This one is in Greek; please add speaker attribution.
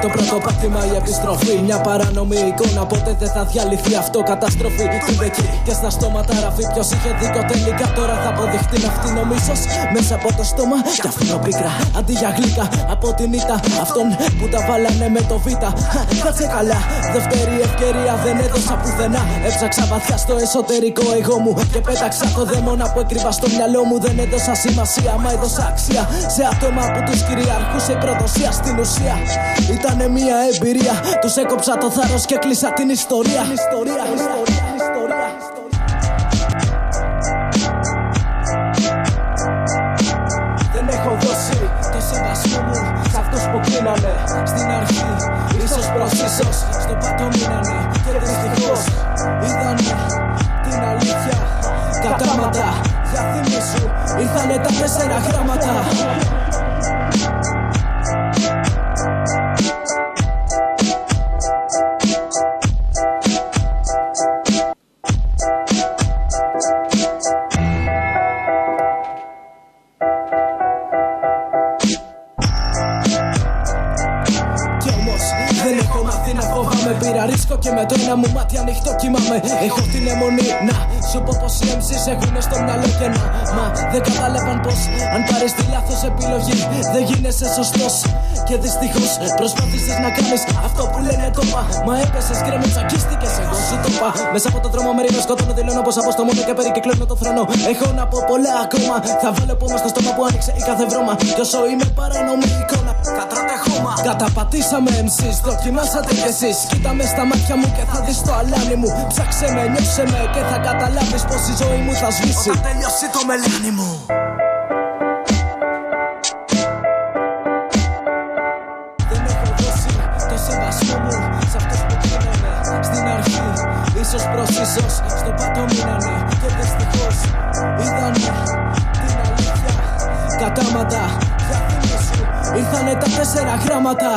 Speaker 1: Το πρώτο πάτημα η επιστροφή. Μια παρανομή εικόνα, ποτέ δεν θα διαλυθεί αυτό. Καταστροφή στην εκεί και στα στόματα ραφή. Ποιος είχε δίκιο τελικά τώρα θα αποδειχτεί να αυτή νομίζω μέσα από το στόμα. Κι αφήνω πίκρα αντί για γλύκα από την ήττα αυτών που τα βάλανε με το β. Κάτσε καλά, δεύτερη ευκαιρία δεν έδωσα πουθενά. Έψαξα βαθιά στο εσωτερικό εγώ μου και πέταξα το δαίμονα που έκρυβα στο μυαλό μου. Δεν έδωσα σημασία, μα έδωσα αξία σε άτομα που τους κυριαρχούσε η προδοσία. Στην ουσία ήτανε μια εμπειρία. Τους έκοψα το θάρρος και κλείσα την ιστορία. Δεν έχω δώσει το σεβασμό μου σε αυτούς που κλείνανε στην αρχή. Ίσως προς ίσως στο πάτο μείνανε και δυστυχώς είδανε την αλήθεια. Κατάματα για θυμίσου ήρθανε τα 4 γράμματα. Δεν έχω μάθει να φοβάμαι, πήρα ρίσκο και με το ένα μου μάτι ανοιχτό κοιμάμαι. Έχω την αιμονή να σου πω πως οι MCs έχουνε στο μυαλό κενά. Μα δεν κατάλαβαν πως αν πάρεις τη λάθος επιλογή δεν γίνεσαι σωστός. Και δυστυχώς προσπάθησες να κάνεις αυτό που λένε τόπα. Μα έπεσες γκρέμι, τσακίστηκες, εγώ σου το είπα. Μέσα από το δρόμο με ρίμες σκοτώνω, δηλώνω πως από στο μόνο και περικυκλώνω το θρόνο. Έχω να πω πολλά ακόμα, θα βάλω πόμα στο στόμα που άνοιξε η κάθε βρώμα. Κι όσο είμαι παρανομή εικόνα θα τρώτε χώμα. Καταπατήσαμε MCs, δοκιμάσατε κι εσείς. Κοίτα με στα μάτια μου και θα δεις το αλάνι μου. Ψάξε με, νιώσε με και θα καταλάβεις πως η ζωή μου θα σβήσει όταν τελειώσει το μελάνι μου. Δεν έχω δώσει το σεβασμό μου σε αυτούς που κλείνανε στην αρχή. Ίσως προς ίσως στο πάτο μείνανε και δυστυχώς είδανε την αλήθεια. Κατάματα για θυμίσου ήρθανε τα 4 γράμματα.